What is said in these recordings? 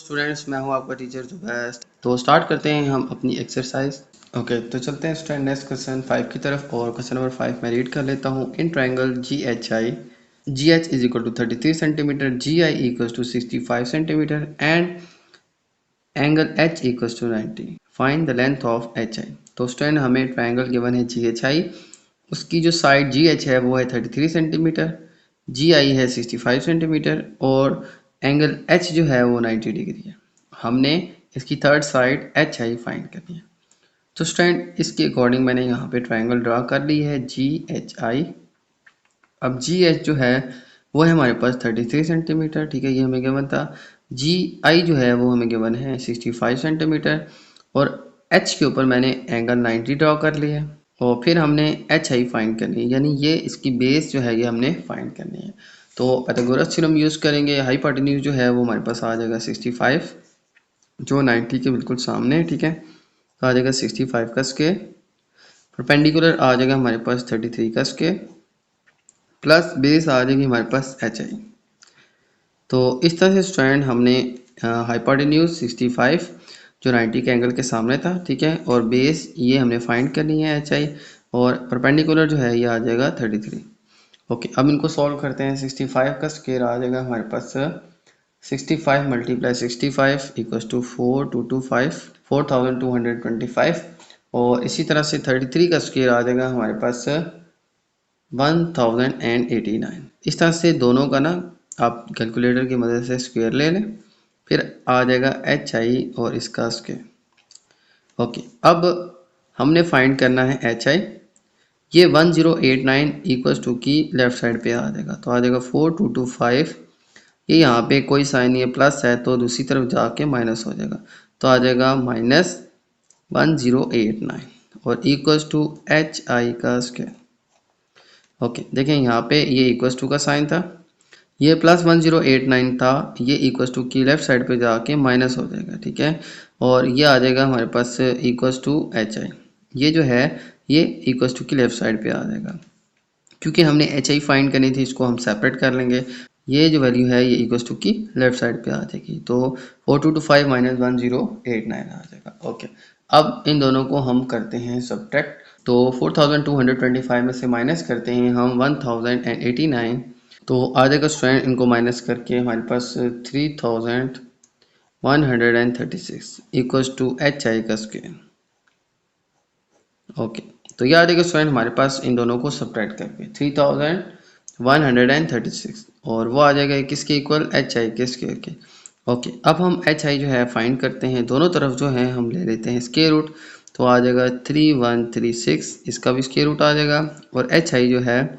Students, मैं हूं आपका टीचर जुबैर। तो स्टार्ट करते हैं हम अपनी एक्सरसाइज। ओके, तो चलते हैं स्टूडेंट नेक्स्ट क्वेश्चन 5 की तरफ। और क्वेश्चन नंबर 5 मैं रीड कर लेता हूं। In triangle G H is equal to 33 centimetre, G I equal to 65 centimetre and angle H equal to 90। Find the length of H I. तो स्टूडेंट हमें triangle given है जी एच आई, उसकी जो side जी H है वो है 33 centimetre, G आई है 65 centimetre और एंगल एच जो है वो 90 डिग्री है। हमने इसकी third side H I find करनी है। तो स्टूडेंट इसके अकॉर्डिंग मैंने यहाँ पे ट्रायंगल ड्रा कर ली है जी एच आई। अब जी एच जो है वो है हमारे पास 33 सेंटीमीटर, ठीक है, ये हमें गिवन था। जी आई जो है वो हमें गिवन है 65 सेंटीमीटर और एच के ऊपर मैंने एंगल 90 ड्रा कर लिया है। और फिर हमने एच आई फाइंड करनी है, यानी ये इसकी बेस जो है ये हमने फाइंड करनी है। तो पाइथागोरस थ्योरम यूज़ करेंगे। हाइपोटेन्यूज जो है वो हमारे पास आ जाएगा 65 जो 90 के बिल्कुल सामने है, ठीक है, तो आ जाएगा 65 का स्क्वायर। परपेंडिकुलर आ जाएगा हमारे पास 33 का स्क्वायर प्लस बेस आ जाएगी हमारे पास एच आई। तो इस तरह से स्टूडेंट हमने हाइपोटेन्यूज 65 जो 90 के एंगल के सामने था, ठीक है, और बेस ये हमने फाइंड करनी है एच आई, और परपेंडिकुलर जो है ये आ जाएगा 33। ओके, अब इनको सॉल्व करते हैं। 65 का स्क्वायर आ जाएगा हमारे पास 65 मल्टीप्लाई 65 इक्वल्स टू 4225 4225। और इसी तरह से 33 का स्क्वायर आ जाएगा हमारे पास 1089। इस तरह से दोनों का ना आप कैलकुलेटर की मदद से स्क्वायर ले लें, फिर आ जाएगा एच आई और इसका स्क्वायर। ओके, अब हमने फाइंड करना है एच आई। ये 1089 इक्वल्स टू की लेफ्ट साइड पे आ जाएगा, तो आ जाएगा 4225। ये यहाँ पे कोई साइन ये प्लस है तो दूसरी तरफ जाके माइनस हो जाएगा, तो आ जाएगा -1089 और इक्वल्स टू एच आई का स्क्वायर। ओके, देखें यहाँ पे ये इक्वल्स टू का साइन था, ये प्लस 1089 था, ये इक्वल्स टू की लेफ्ट साइड पे जाके माइनस हो जाएगा, ठीक है, और ये आ जाएगा हमारे पास इक्वल्स टू एच आई। ये जो है ये इक्वल्स टू की लेफ्ट साइड पे आ जाएगा। क्योंकि हमने एच आई फाइंड करनी थी, इसको हम सेपरेट कर लेंगे। ये जो वैल्यू है ये इक्वल्स टू की लेफ्ट साइड पे आ जाएगी, तो 4225 माइनस 1089 आ जाएगा। ओके, अब इन दोनों को हम करते हैं सब्ट्रैक्ट। तो 4225 में से माइनस करते हैं हम 1089, तो आ जाएगा स्टूडेंट इनको माइनस करके हमारे पास 3136 इक्वल्स टू एच आई का स्क्वायर। ओके, तो ये आ जाएगा स्टूडेंट हमारे पास इन दोनों को सब्ट्रैक्ट करके 3136 और वो आ जाएगा किसके इक्वल, एच आई के स्क्वायर के। ओके, अब हम एच आई जो है फाइंड करते हैं। दोनों तरफ जो है हम ले लेते हैं स्क्वायर रूट, तो आ जाएगा 3136, इसका भी स्क्वायर रूट आ जाएगा। और एच आई जो है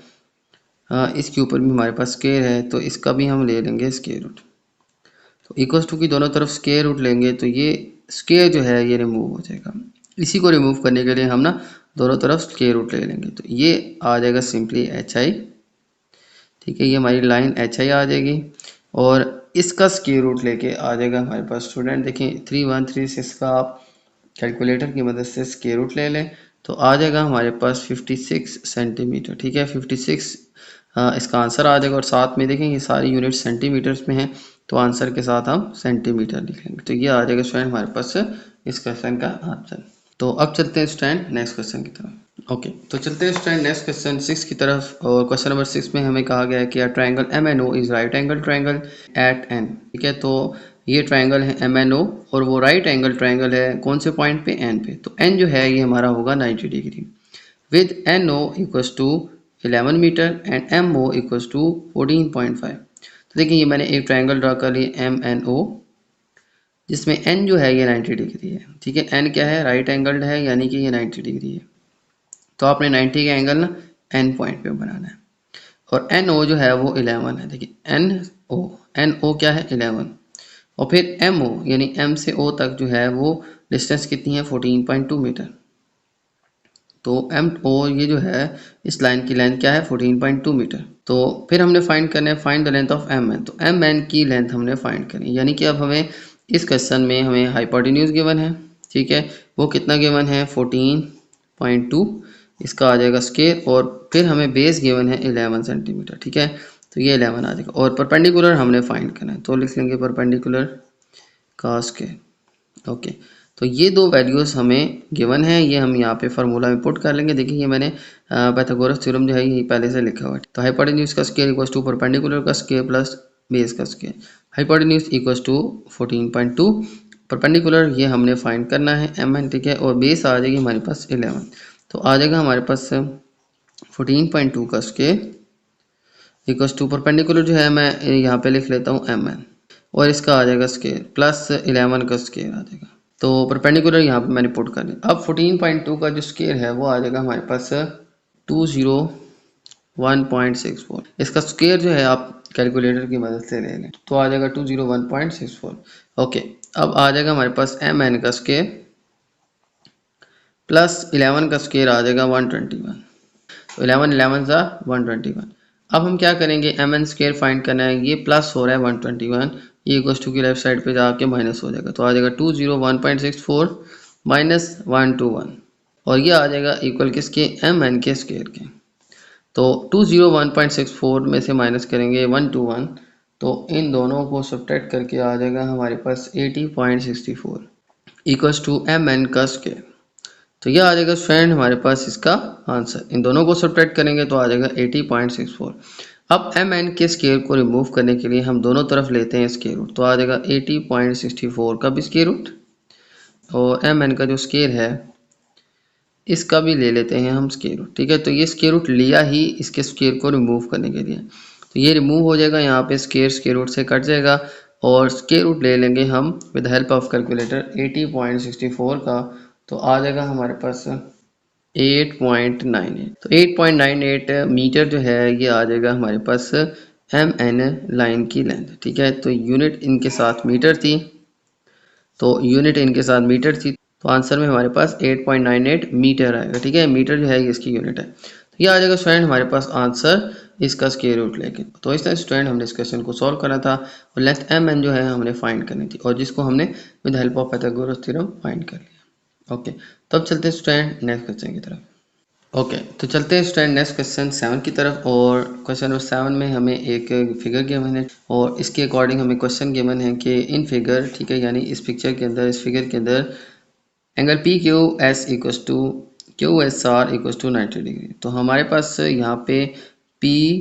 इसके ऊपर भी हमारे पास स्क्वायर है तो इसका भी हम ले लेंगे स्क्वायर रूट। तो इक्वल्स टू की दोनों तरफ स्क्वायर रूट लेंगे तो ये स्क्वायर जो है ये रिमूव हो जाएगा। इसी को रिमूव करने के लिए हम ना दोनों तरफ स्क्वायर रूट ले लेंगे, तो ये आ जाएगा सिंपली एच आई, ठीक है, ये हमारी लाइन एच आई आ जाएगी। और इसका स्क्वायर रूट लेके आ जाएगा हमारे पास स्टूडेंट, देखें 3136 का आप कैलकुलेटर की मदद से स्क्वायर रूट ले लें तो आ जाएगा हमारे पास 56 सेंटीमीटर, ठीक है, 56 इसका आंसर आ जाएगा। और साथ में देखें ये सारी यूनिट सेंटीमीटर्स में हैं, तो आंसर के साथ हम सेंटीमीटर लिखेंगे, तो ये आ जाएगा स्टूडेंट हमारे पास इस क्वेश्चन का आंसर। तो अब चलते हैं स्टूडेंट नेक्स्ट क्वेश्चन की तरफ। ओके, तो चलते हैं स्टूडेंट नेक्स्ट क्वेश्चन 6 की तरफ। और क्वेश्चन नंबर 6 में हमें कहा गया है कि triangle M N O is right angle triangle at N, ठीक है, तो ये ट्रायंगल है एम एन ओ और वो राइट एंगल ट्रायंगल है कौन से पॉइंट पे, एन पे। तो एन जो है ये हमारा होगा 90 degree with N O equals to 11 metre and M O equals to 14.5। तो देखिए ये मैंने एक ट्रायंगल ड्रा कर लिया एम एन ओ, जिसमें एन जो है ये 90 डिग्री है, ठीक है, एन क्या है, राइट एंगल्ड है, यानी कि ये 90 डिग्री है। तो आपने 90 का एंगल ना एन पॉइंट पे बनाना है। और एन ओ जो है वो 11 है, देखिए एन ओ क्या है 11, और फिर एम ओ यानी एम से ओ तक जो है वो डिस्टेंस कितनी है 14.2 मीटर। तो एम ओ ये जो है इस लाइन की लेंथ क्या है 14.2 मीटर। तो फिर हमने फाइंड करना है find the length of M N, तो एम एन की लेंथ हमने फाइंड करनी, यानी कि अब हमें इस क्वेश्चन में हमें हाइपोटेन्यूज गिवन है, ठीक है, वो कितना गिवन है 14.2, इसका आ जाएगा स्क्वायर, और फिर हमें बेस गिवन है 11 सेंटीमीटर, ठीक है, तो ये 11 आ जाएगा। और परपेंडिकुलर हमने फाइंड करना है, तो लिख लेंगे परपेंडिकुलर का स्क्वायर। ओके, तो ये दो वैल्यूज़ हमें गिवन है, ये हम यहाँ पे फार्मूला में पुट कर लेंगे। देखिए ये मैंने पाइथागोरस थ्योरम जो है ये पहले से लिखा हुआ है। तो हाइपोटेन्यूज का स्क्वायर इक्वल्स टू परपेंडिकुलर का स्क्वायर प्लस बेस का square. Hypotenuse equals to 14.2, perpendicular ये हमने फाइंड करना है mn, ठीक है, और बेस आ जाएगी हमारे पास 11। तो आ जाएगा हमारे पास 14.2 का स्क्वायर इक्वल्स टू परपेंडिकुलर जो है मैं यहाँ पे लिख लेता हूँ mn, और इसका आ जाएगा स्क्वायर प्लस 11 का स्क्वायर आ जाएगा। तो परपेंडिकुलर यहाँ पे मैंने पुट कर दिया। अब 14.2 का जो स्क्वायर है वो आ जाएगा हमारे पास 201.64। इसका स्क्वायर जो है आप कैलकुलेटर की मदद से ले लें तो आ जाएगा 201.64। ओके, अब आ जाएगा हमारे पास mn का स्क्वायर प्लस 11 का स्क्वायर आ जाएगा 121। तो 11 11 सा 121। अब हम क्या करेंगे, mn स्क्वायर फाइंड करना है, ये प्लस हो रहा है 121, ये इक्वल्स टू की लेफ्ट साइड पे जाके माइनस हो जाएगा। तो आ जाएगा 201.64 माइनस 121, और ये आ जाएगा इक्वल किसके, mn के स्क्वायर के। तो 201.64 में से माइनस करेंगे 121, तो इन दोनों को सब्ट्रैक्ट करके आ जाएगा हमारे पास 80.64 इक्वल्स टू mn का स्क्वायर। तो यह आ जाएगा फ्रेंड हमारे पास इसका आंसर। इन दोनों को सब्ट्रैक्ट करेंगे तो आ जाएगा 80.64। अब mn के स्क्वायर को रिमूव करने के लिए हम दोनों तरफ लेते हैं स्क्वायर रूट, तो आ जाएगा 80.64 का भी स्क्वायर रूट, और mn का जो स्क्वायर है इसका भी ले लेते हैं हम स्क्वायर रूट, ठीक है। तो ये स्क्वायर रूट लिया ही इसके स्क्वायर को रिमूव करने के लिए, तो ये रिमूव हो जाएगा, यहाँ पे स्क्वायर रूट से कट जाएगा, और स्क्वायर रूट ले लेंगे हम विद हेल्प ऑफ कैलकुलेटर 80.64 का, तो आ जाएगा हमारे पास 8.98। तो 8.98 मीटर जो है ये आ जाएगा हमारे पास mn लाइन की लेंथ, ठीक है। तो यूनिट इनके साथ मीटर थी, तो आंसर में हमारे पास 8.98 मीटर आएगा, ठीक है। मीटर जो है ये इसकी यूनिट है। तो ये आ जाएगा स्टूडेंट हमारे पास आंसर इसका स्क्वायर रूट लेके। तो इस तरह स्टूडेंट हमने इस क्वेश्चन को सॉल्व करना था, और लेंथ mn जो है हमने फाइंड करनी थी, और जिसको हमने with help of Pythagoras theorem find कर लिया। ओके, तो अब चलते हैं स्टूडेंट नेक्स्ट क्वेश्चन की तरफ। ओके, तो चलते हैं स्टूडेंट नेक्स्ट क्वेश्चन 7 की तरफ, और क्वेश्चन नंबर 7 में हमें एक फिगर गिवन है, और इसके अकॉर्डिंग हमें क्वेश्चन गिवन है कि इन फिगर, ठीक है, यानी इस पिक्चर के अंदर, इस फिगर के अंदर angle P Q S equals to Q S R equals to 90 degree. तो हमारे पास यहाँ पे पी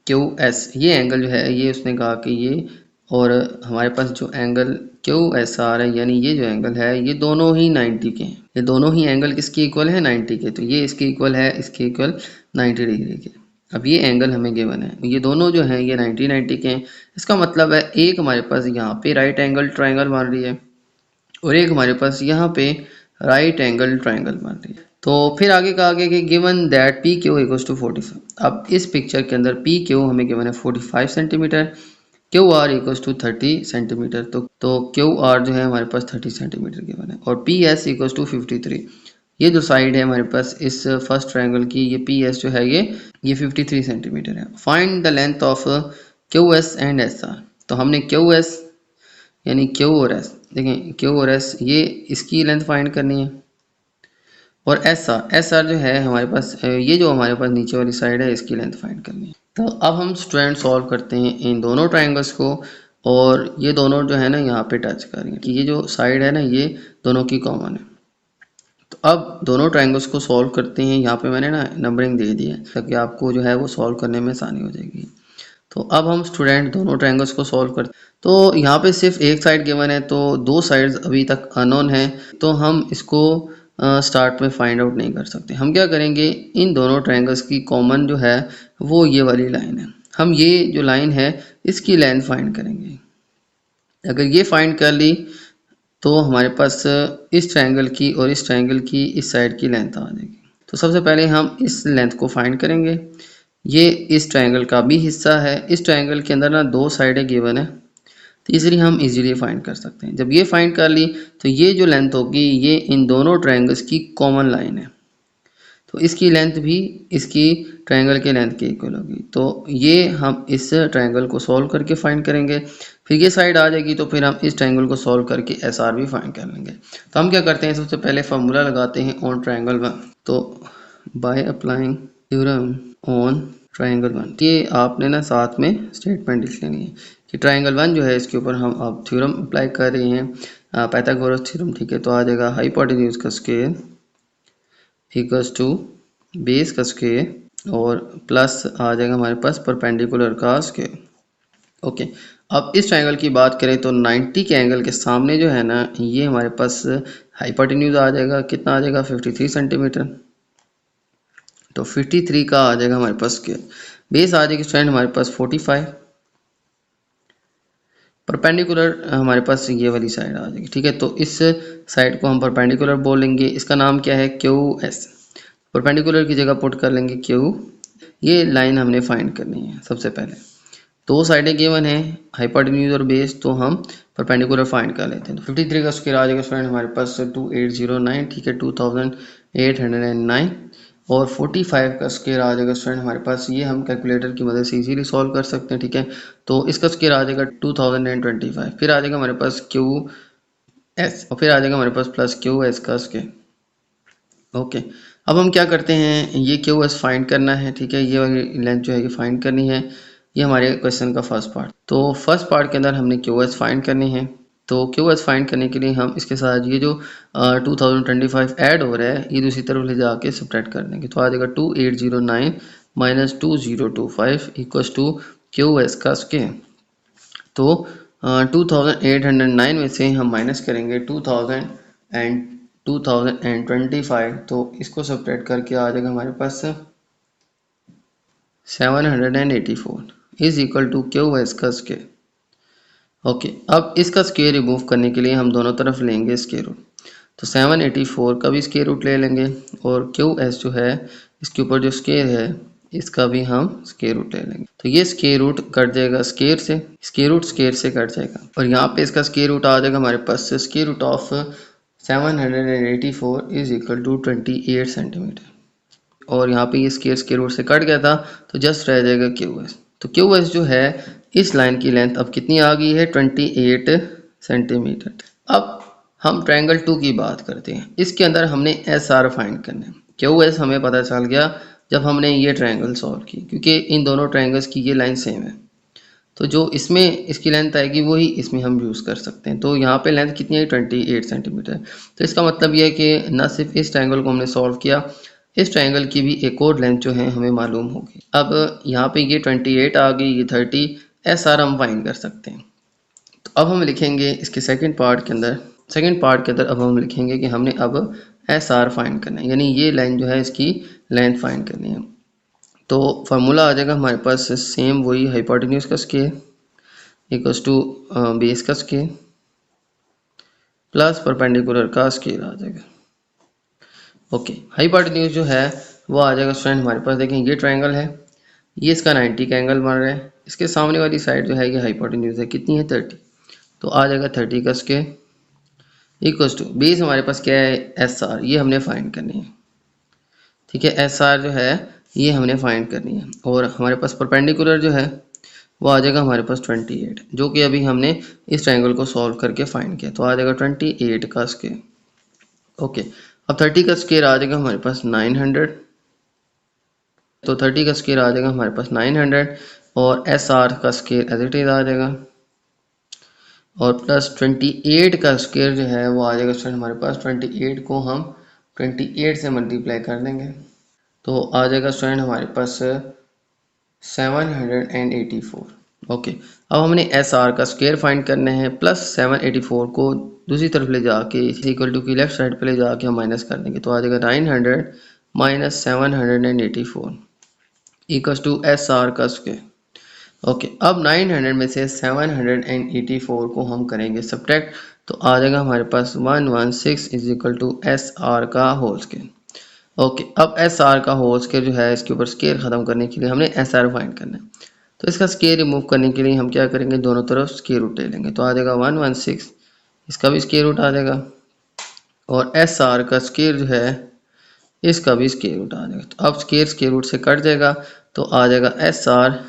क्यू एस ये एंगल जो है ये उसने कहा कि ये, और हमारे पास जो एंगल क्यू एस आर है यानी ये जो एंगल है ये दोनों ही 90 के हैं। ये दोनों ही एंगल किसके इक्वल है, 90 के। तो ये इसके इक्वल है, इसके इक्वल 90 डिग्री के। अब ये एंगल हमें गिवन है, ये दोनों जो हैं ये 90 के हैं। इसका मतलब है एक हमारे पास यहाँ पे राइट एंगल ट्राइंगल बन रही है, और एक हमारे पास यहाँ पे राइट एंगल ट्राइंगल बन रही है। तो फिर आगे कहा गया कि given that P Q equals to 45। अब इस पिक्चर के अंदर पी क्यू हमें गिवन है 45 centimetre, Q R equals to 30 centimetre. तो क्यू आर जो है हमारे पास 30 सेंटीमीटर गिवन है, और पी एस इक्वल्स टू 53। ये जो साइड है हमारे पास इस फर्स्ट ट्राइंगल की, ये पी एस जो है ये 53 सेंटीमीटर है। Find the length of Q S and S R. तो हमने क्यू एस यानी क्यू और एस, देखें क्यू और एस ये इसकी लेंथ फाइंड करनी है, और एस आर जो है हमारे पास ये जो हमारे पास नीचे वाली साइड है इसकी लेंथ फाइंड करनी है। तो अब हम स्टूडेंट सॉल्व करते हैं इन दोनों ट्राइंगल्स को, और ये दोनों जो है ना यहाँ पे टच करेंगे कि ये जो साइड है ना ये दोनों की कॉमन है। तो अब दोनों ट्राइंगल्स को सॉल्व करते हैं। यहाँ पे मैंने ना नंबरिंग दे दी है ताकि आपको जो है वो सॉल्व करने में आसानी हो जाएगी। तो अब हम स्टूडेंट दोनों ट्रायंगल्स को सॉल्व करते हैं। तो यहाँ पे सिर्फ एक साइड गिवन है, तो दो साइड्स अभी तक अननोन है, तो हम इसको स्टार्ट में फाइंड आउट नहीं कर सकते। हम क्या करेंगे, इन दोनों ट्रायंगल्स की कॉमन जो है वो ये वाली लाइन है, हम ये जो लाइन है इसकी लेंथ फाइंड करेंगे। अगर ये फाइंड कर ली तो हमारे पास इस ट्रायंगल की और इस ट्रायंगल की इस साइड की लेंथ आ जाएगी। तो सबसे पहले हम इस लेंथ को फाइंड करेंगे। ये इस ट्रायंगल का भी हिस्सा है, इस ट्रायंगल के अंदर ना दो साइडें गिवन है, तो इसलिए हम इजीली फाइंड कर सकते हैं। जब ये फाइंड कर ली तो ये जो लेंथ होगी ये इन दोनों ट्रायंगल्स की कॉमन लाइन है, तो इसकी लेंथ भी इसकी ट्रायंगल के लेंथ के इक्वल होगी। तो ये हम इस ट्रायंगल को सॉल्व करके फाइंड करेंगे, फिर ये साइड आ जाएगी तो फिर हम इस ट्रायंगल को सॉल्व करके एस आर भी फाइंड कर लेंगे। तो हम क्या करते हैं, सबसे पहले फार्मूला लगाते हैं ऑन ट्रायंगल 1। तो by applying theorem on triangle one, ये आपने ना साथ में स्टेटमेंट लिख लेनी है कि ट्रायंगल वन जो है इसके ऊपर हम अब थ्योरम अप्लाई कर रहे हैं, पाइथागोरस थ्योरम। ठीक है, तो आ जाएगा हाइपोटेन्यूज का स्क्वायर इक्वल्स टू बेस का स्क्वायर और प्लस आ जाएगा हमारे पास परपेंडिकुलर का स्क्वायर। ओके, अब इस ट्रायंगल की बात करें तो 90 के एंगल के सामने जो है ना ये हमारे पास हाइपोटेन्यूज आ जाएगा, कितना आ जाएगा 53 सेंटीमीटर। तो 53 का आ जाएगा हमारे पास स्क्वायर, बेस आ जाएगी स्टूडेंट हमारे पास 45, परपेंडिकुलर हमारे पास ये वाली साइड आ जाएगी। ठीक है, तो इस साइड को हम परपेंडिकुलर बोलेंगे, इसका नाम क्या है क्यू एस, परपेंडिकुलर की जगह पुट कर लेंगे क्यू। ये लाइन हमने फाइंड करनी है सबसे पहले, दो साइडें गिवन है हाइपोटेन्यूज और बेस, तो हम परपेंडिकुलर फाइंड कर लेते हैं। तो 53 का स्क्वायर आ जाएगा स्टूडेंट हमारे पास 2809, ठीक है 2809, और 45 का स्क्वायर आ जाएगा स्टूडेंट हमारे पास, ये हम कैलकुलेटर की मदद से इजीली सॉल्व कर सकते हैं। ठीक है, तो इसका स्क्वायर आ जाएगा 2025, फिर आ जाएगा हमारे पास क्यू एस और फिर आ जाएगा हमारे पास प्लस क्यू एस का स्क्वायर। ओके, अब हम क्या करते हैं, ये क्यू एस फाइंड करना है। ठीक है, ये वाली लेंथ जो है ये फाइंड करनी है, ये हमारे क्वेश्चन का फर्स्ट पार्ट। तो फर्स्ट पार्ट के अंदर हमने क्यू एस फाइंड करनी है, तो क्यू एस फाइंड करने के लिए हम इसके साथ ये जो 2025 ऐड हो रहा है ये दूसरी तरफ ले जाके सब्ट्रैक्ट कर देंगे, तो आ जाएगा 2809 minus 2025 equals to Q S का स्क्वायर। तो 2809 में से हम माइनस करेंगे 2025, तो इसको सब्ट्रैक्ट करके आ जाएगा हमारे पास 784 is equal to Q S का स्क्वायर। ओके, अब इसका स्क्वायर रिमूव करने के लिए हम दोनों तरफ लेंगे स्क्वायर रूट, तो 784 का भी स्क्वायर रूट ले लेंगे और क्यू एस जो है इसके ऊपर जो स्क्वायर है इसका भी हम स्क्वायर रूट ले लेंगे। तो ये स्क्वायर रूट कट जाएगा स्क्वायर से, स्क्वायर रूट स्क्वायर से कट जाएगा और यहाँ पे इसका स्क्वायर रूट आ जाएगा हमारे पास square root of 784 is equal to 28 centimetre, और यहाँ पे ये स्क्वायर रूट से कट गया था तो जस्ट रह जाएगा क्यू एस। तो क्यू एस जो है इस लाइन की लेंथ अब कितनी आ गई है 28 सेंटीमीटर। अब हम ट्रायंगल 2 की बात करते हैं, इसके अंदर हमने एस आर फाइंड करना है। क्यू एस हमें पता चल गया जब हमने ये ट्रायंगल सॉल्व की, क्योंकि इन दोनों ट्रायंगल्स की ये लाइन सेम है, तो जो इसमें इसकी लेंथ आएगी वही इसमें हम यूज़ कर सकते हैं। तो यहाँ पे लेंथ कितनी है 28 सेंटीमीटर, तो इसका मतलब ये है कि न सिर्फ इस ट्रायंगल को हमने सॉल्व किया, इस ट्रायंगल की भी एक और लेंथ जो है हमें मालूम होगी। अब यहाँ पे ये 28 आ गई, ये 30, एस आर हम फाइंड कर सकते हैं। तो अब हम लिखेंगे इसके सेकंड पार्ट के अंदर अब हम लिखेंगे कि हमने अब एस आर फाइंड करना है, यानी ये लाइन जो है इसकी लेंथ फाइंड करनी है। तो फार्मूला आ जाएगा हमारे पास सेम वही हाइपोटेन्यूज का स्क्वायर इक्वल्स टू बेस का स्क्वायर प्लस परपेंडिकुलर का स्क्वायर आ जाएगा। ओके, हाइपोटेन्यूज जो है वो आ जाएगा स्टूडेंट हमारे पास, देखें ये ट्रायंगल है, ये इसका 90 का एंगल बन रहा है, इसके सामने वाली साइड जो है ये हाइपोटेन्यूज है, कितनी है 30, तो आ जाएगा 30 का स्क्वायर इक्वल्स टू बेस हमारे पास क्या है एस आर, ये हमने फाइंड करनी है। ठीक है, एस आर जो है ये हमने फाइंड करनी है, और हमारे पास परपेंडिकुलर जो है वो आ जाएगा हमारे पास 28, जो कि अभी हमने इस ट्रायंगल को सॉल्व करके फाइंड किया, तो आ जाएगा 28 का स्क्वायर। ओके, अब 30 का स्क्वायर आ जाएगा हमारे पास 900, तो 30 का स्क्वायर आ जाएगा हमारे पास 900 और एस आर का स्क्वायर एज इट इज आ जाएगा, और प्लस 28 का स्क्वायर जो है वो आ जाएगा स्टूडेंट हमारे पास, 28 को हम 28 से मल्टीप्लाई कर देंगे तो आ जाएगा स्टूडेंट हमारे पास 784। ओके, अब हमने एस आर का स्क्वायर फाइंड करना है, प्लस 784 को दूसरी तरफ ले जाके इक्वल टू की लेफ्ट साइड पे ले जाके हम माइनस कर देंगे, तो आ जाएगा 900 minus 784 equals to S R का स्क्वायर। ओके, अब 900 में से 784 को हम करेंगे सब्ट्रैक्ट, तो आ जाएगा हमारे पास 116 is equal to S R का होल स्क्वायर। ओके, अब एस आर का होल स्क्वायर जो है इसके ऊपर स्क्वायर ख़त्म करने के लिए हमने एस आर फाइंड करना है, तो इसका स्क्वायर रिमूव करने के लिए हम क्या करेंगे, दोनों तरफ स्क्वायर रूट ले लेंगे, तो आ जाएगा 116, इसका भी स्क्वायर रूट आ जाएगा, और एस आर का स्क्वायर जो है इसका भी स्क्वायर रूट आ जाएगा। तो अब स्क्वायर रूट से कट जाएगा, तो आ जाएगा S R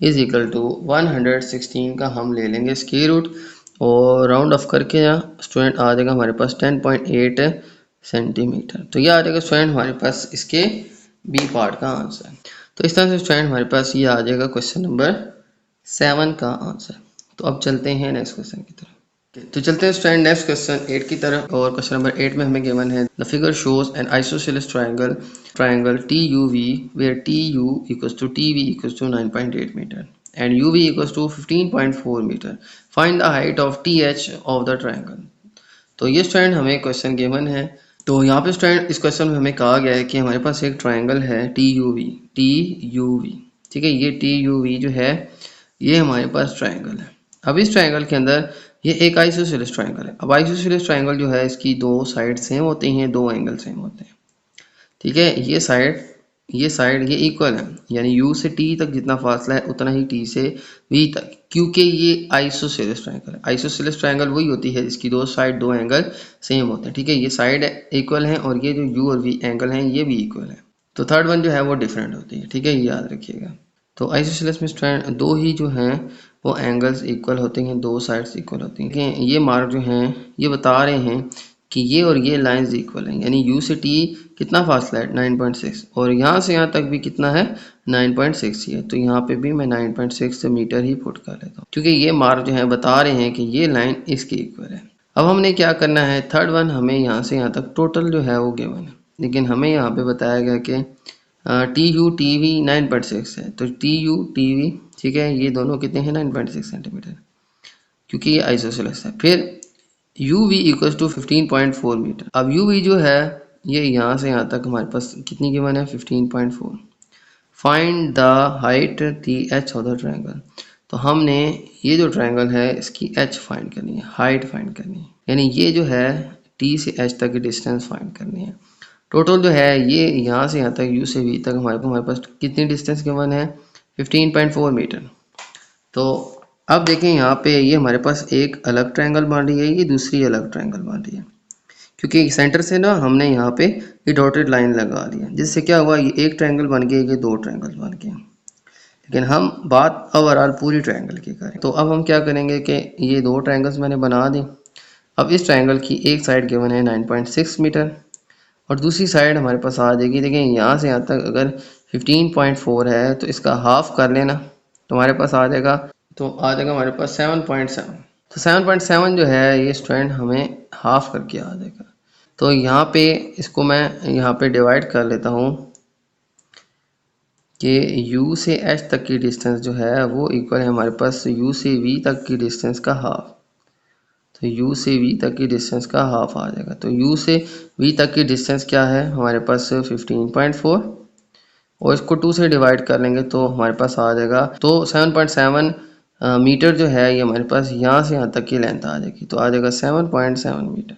is equal to 116 का हम ले लेंगे स्क्वायर रूट, और राउंड ऑफ करके यहाँ स्टूडेंट आ जाएगा हमारे पास 10.8 सेंटीमीटर। तो ये आ जाएगा स्टूडेंट हमारे पास इसके बी पार्ट का आंसर। तो इस तरह से स्टूडेंट हमारे पास ये आ जाएगा क्वेश्चन नंबर 7 का आंसर। तो अब चलते हैं नेक्स्ट क्वेश्चन की तरफ। तो चलते हैं स्टूडेंट नेक्स्ट क्वेश्चन 8 की तरफ। और क्वेश्चन नंबर 8 में हमें गिवन है the figure shows N isosceles triangle TUV where TU equals to TV equals to 9.8 meter and UV equals to 15.4 meter. Find the height of TH of the triangle. तो ये student हमें question given है। तो यहाँ पे student इस question में हमें कहा गया है कि हमारे पास एक ट्रायंगल है TUV, ठीक है। ये TUV जो है ये हमारे पास ट्रायंगल है। अब इस ट्रायंगल के अंदर ये एक आइसोसेलेस ट्रायंगल है। अब आइसोसेलेस ट्रायंगल जो है इसकी दो साइड सेम होती हैं, दो एंगल सेम होते हैं, ठीक है। ये साइड ये इक्वल है, यानी U से T तक जितना फासला है उतना ही T से V तक, क्योंकि ये आइसोसेलेस ट्रायंगल है। आइसोसेलेस ट्रायंगल वही होती है जिसकी दो साइड दो एंगल सेम होते हैं, ठीक है। ये साइड इक्वल है और ये जो U और V एंगल हैं ये भी इक्वल है। तो थर्ड वन जो है वो डिफरेंट होती है, ठीक है, ये याद रखिएगा। तो आइसोसेलेस में स्टूडेंट दो ही जो हैं वो एंगल्स इक्वल होते हैं, दो साइड्स इक्वल होती हैं। ये मार्क जो हैं ये बता रहे हैं कि ये और ये लाइंस इक्वल हैं, यानी U से T कितना फासला है 9.6 और यहाँ से यहाँ तक भी कितना है 9.6 ही है। तो यहाँ पे भी मैं 9.6 मीटर ही पुट कर लेता हूँ, क्योंकि ये मार्क जो है बता रहे हैं कि ये लाइन इसके इक्वल है। अब हमने क्या करना है, थर्ड वन हमें यहाँ से यहाँ तक टोटल जो है वो गिवन है, लेकिन हमें यहाँ पे बताया गया कि TU TV 9.6 है। तो TU TV, ठीक है, ये दोनों कितने हैं 9.6 सेंटीमीटर, क्योंकि ये आइसोसेलेस है। फिर UV इक्वल्स टू 15.4 मीटर। अब UV जो है ये यहाँ से यहाँ तक हमारे पास कितनी गिवन है 15.4। Find the height TH of the triangle. तो हमने ये जो ट्रायंगल है इसकी H फाइंड करनी है, हाइट फाइंड करनी है, यानी ये जो है T से H तक की डिस्टेंस फाइंड करनी है। टोटल जो है ये यहाँ से यहाँ तक U से V तक हमारे पास कितनी डिस्टेंस गिवन है 15.4 मीटर। तो अब देखें यहाँ पे ये हमारे पास एक अलग ट्रायंगल बन रही है, ये दूसरी अलग ट्रायंगल बन रही है, क्योंकि सेंटर से ना हमने यहाँ पे ये डॉटेड लाइन लगा ली है, जिससे क्या हुआ ये एक ट्रायंगल बन गया, ये दो ट्रायंगल बन गए। लेकिन हम बात ओवरऑल पूरी ट्रायंगल की करें। तो अब हम क्या करेंगे कि ये दो ट्रायंगल्स मैंने बना दी। अब इस ट्रायंगल की एक साइड गिवन है 9.6 मीटर और दूसरी साइड हमारे पास आ जाएगी, देखिए यहाँ से यहाँ तक अगर 15.4 है तो इसका हाफ कर लेना तो हमारे पास आ जाएगा, तो आ जाएगा हमारे पास 7.7। तो 7.7 जो है ये स्टूडेंट हमें हाफ करके आ जाएगा। तो यहाँ पे इसको मैं यहाँ पे डिवाइड कर लेता हूँ कि U से H तक की डिस्टेंस जो है वो इक्वल है हमारे पास U से V तक की डिस्टेंस का हाफ। तो U से V तक की डिस्टेंस का हाफ आ जाएगा। तो U से V तक की डिस्टेंस क्या है हमारे पास 15.4 और इसको 2 से डिवाइड कर लेंगे तो हमारे पास आ जाएगा। तो 7.7 मीटर जो है ये हमारे पास यहाँ से यहाँ तक की लेंथ आ जाएगी, तो आ जाएगा 7.7 मीटर।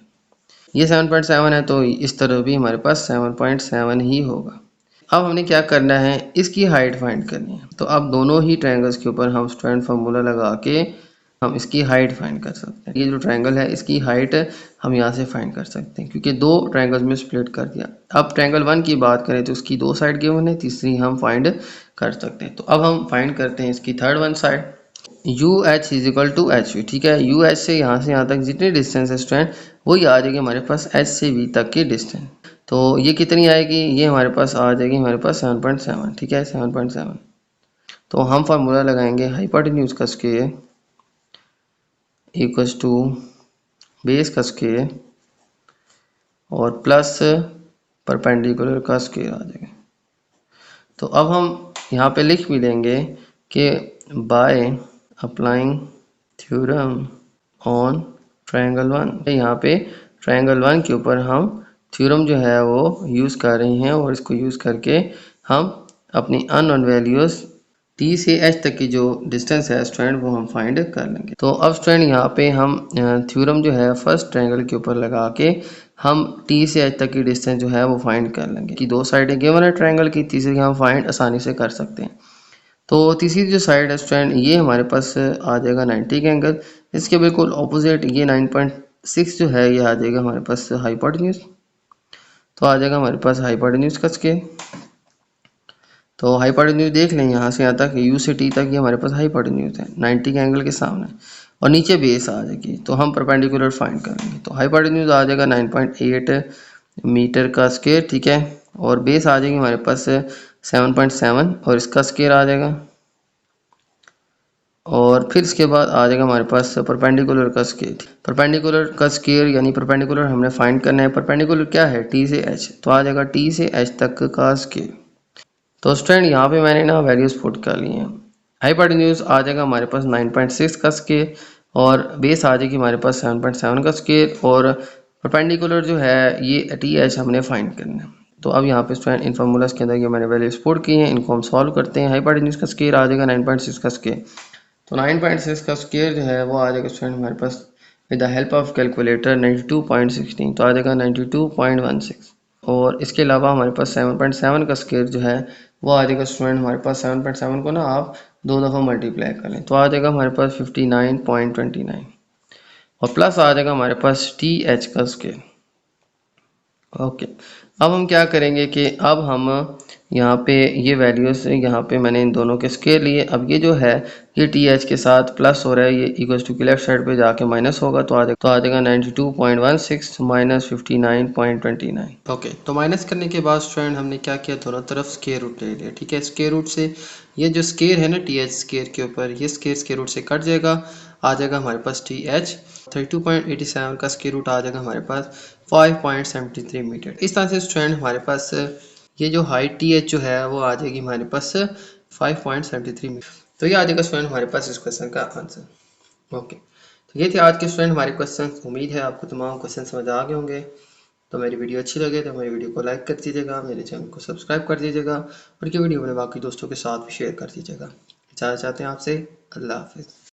ये 7.7 है तो इस तरह भी हमारे पास 7.7 ही होगा। अब हमने क्या करना है, इसकी हाइट फाइंड करनी है। तो अब दोनों ही ट्रायंगल्स के ऊपर हम स्टूडेंट फार्मूला लगा के हम इसकी हाइट फाइंड कर सकते हैं। ये जो ट्रायंगल है इसकी हाइट हम यहाँ से फाइंड कर सकते हैं, क्योंकि दो ट्रायंगल्स में स्प्लिट कर दिया। अब ट्रायंगल 1 की बात करें तो उसकी दो साइड गिवन है, तीसरी हम फाइंड कर सकते हैं। तो अब हम फाइंड करते हैं इसकी third one side. UH is equal to HV, ठीक है। UH से यहाँ तक जितनी डिस्टेंस है स्टूडेंट वही आ जाएगी हमारे पास H से V तक की डिस्टेंस। तो ये कितनी आएगी, ये हमारे पास आ जाएगी हमारे पास 7.7, ठीक है 7.7। तो हम फार्मूला लगाएंगे हाइपोटेन्यूज का स्क्वायर इक्वल्स टू बेस का स्क्वायर और प्लस परपेंडिकुलर का स्क्वायर आ जाएगा। तो अब हम यहाँ पे लिख भी देंगे कि by applying theorem on triangle 1, यहाँ पे ट्रायंगल 1 के ऊपर हम थ्योरम जो है वो यूज़ कर रहे हैं और इसको यूज़ करके हम अपनी अननोन वैल्यूज़ T से H तक की जो डिस्टेंस है स्टूडेंट वो हम फाइंड कर लेंगे। तो अब स्टूडेंट यहाँ पे हम थ्योरम जो है फर्स्ट ट्रायंगल के ऊपर लगा के हम T से H तक की डिस्टेंस जो है वो फाइंड कर लेंगे कि दो साइडें गिवन है ट्रायंगल की, तीसरी हम फाइंड आसानी से कर सकते हैं। तो तीसरी जो साइड है स्टूडेंट ये हमारे पास आ जाएगा 90 का एंगल, इसके बिल्कुल ऑपोजिट ये 9.6 जो है ये आ जाएगा हमारे पास हाइपोटेन्यूज। तो आ जाएगा हमारे पास हाइपोटेन्यूज का स्केल। तो हाइपोटेन्यूज देख लें यहाँ से यहाँ तक U से T तक ये हमारे पास हाइपोटेन्यूज है 90 के एंगल के सामने और नीचे बेस आ जाएगी, तो हम परपेंडिकुलर फाइंड करेंगे। तो हाइपोटेन्यूज आ जाएगा 9.8 मीटर का स्क्वायर, ठीक है, और बेस आ जाएगी हमारे पास 7.7 और इसका स्क्वायर आ जाएगा, और फिर इसके बाद आ जाएगा हमारे पास परपेंडिकुलर का स्क्वायर। परपेंडिकुलर का स्क्वायर यानी परपेंडिकुलर हमने फाइंड करना है। परपेंडिकुलर क्या है, टी से एच, तो आ जाएगा टी से एच तक का स्क्वायर। तो स्टूडेंट यहाँ पे मैंने ना वैल्यूज पुट कर ली हैं। हाइपोटेन्यूज आ जाएगा हमारे पास 9.6 का स्क्वायर, और बेस आ जाएगी हमारे पास 7.7 का स्क्वायर, और परपेंडिकुलर जो है ये टी एच हमने फाइंड करना है। तो अब यहाँ पे स्टूडेंट इन फार्मूलाज के अंदर ये मैंने वैल्यूज पुट की हैं, इनको हम सॉल्व करते हैं। हाइपोटेन्यूज का स्क्वायर आ जाएगा 9.6 का स्क्वायर, तो 9.6 का स्क्वायर जो है वो आ जाएगा स्टूडेंट हमारे पास with the help of calculator 92.16, तो आ जाएगा 92.16। और इसके अलावा हमारे पास 7.7 का स्क्वायर जो है वो आ जाएगा स्टूडेंट हमारे पास 7.7 को ना आप 2 दफ़ा मल्टीप्लाई करें, तो आ जाएगा हमारे पास 59.29, और प्लस आ जाएगा हमारे पास टी एच का स्क्वायर। ओके, अब हम क्या करेंगे कि अब हम यहाँ पे ये वैल्यूज यहाँ पे मैंने इन दोनों के स्क्वायर लिए। अब ये जो है ये टी एच के साथ प्लस हो रहा है, ये इक्वल्स टू की लेफ्ट साइड पे जाके माइनस होगा, तो आ जाएगा 92.16 माइनस 59.29। ओके, तो माइनस करने के बाद स्टूडेंट हमने क्या किया, दोनों तरफ स्क्वायर रूट ले लिया। ठीक है, स्क्वायर रूट से ये जो स्क्वायर है ना टी एच स्क्वायर के ऊपर, ये स्क्वायर रूट से कट जाएगा, आ जाएगा हमारे पास टी एच। 32.87 का स्क्वायर रूट आ जाएगा हमारे पास 5.73 मीटर। इस तरह से स्टूडेंट हमारे पास ये जो हाइट टी एच जो है वो आ जाएगी हमारे पास 5.73 मीटर। तो ये आ जाएगा स्टूडेंट हमारे पास इस क्वेश्चन का आंसर। ओके, तो ये थे आज के स्टूडेंट हमारे क्वेश्चन। उम्मीद है आपको तमाम क्वेश्चन समझ आ गए होंगे। तो मेरी वीडियो अच्छी लगे तो मेरी वीडियो को लाइक कर दीजिएगा, मेरे चैनल को सब्सक्राइब कर दीजिएगा, और ये वीडियो अपने बाकी दोस्तों के साथ भी शेयर कर दीजिएगा। इजाज़त चाहते हैं आपसे, अल्लाह हाफिज़।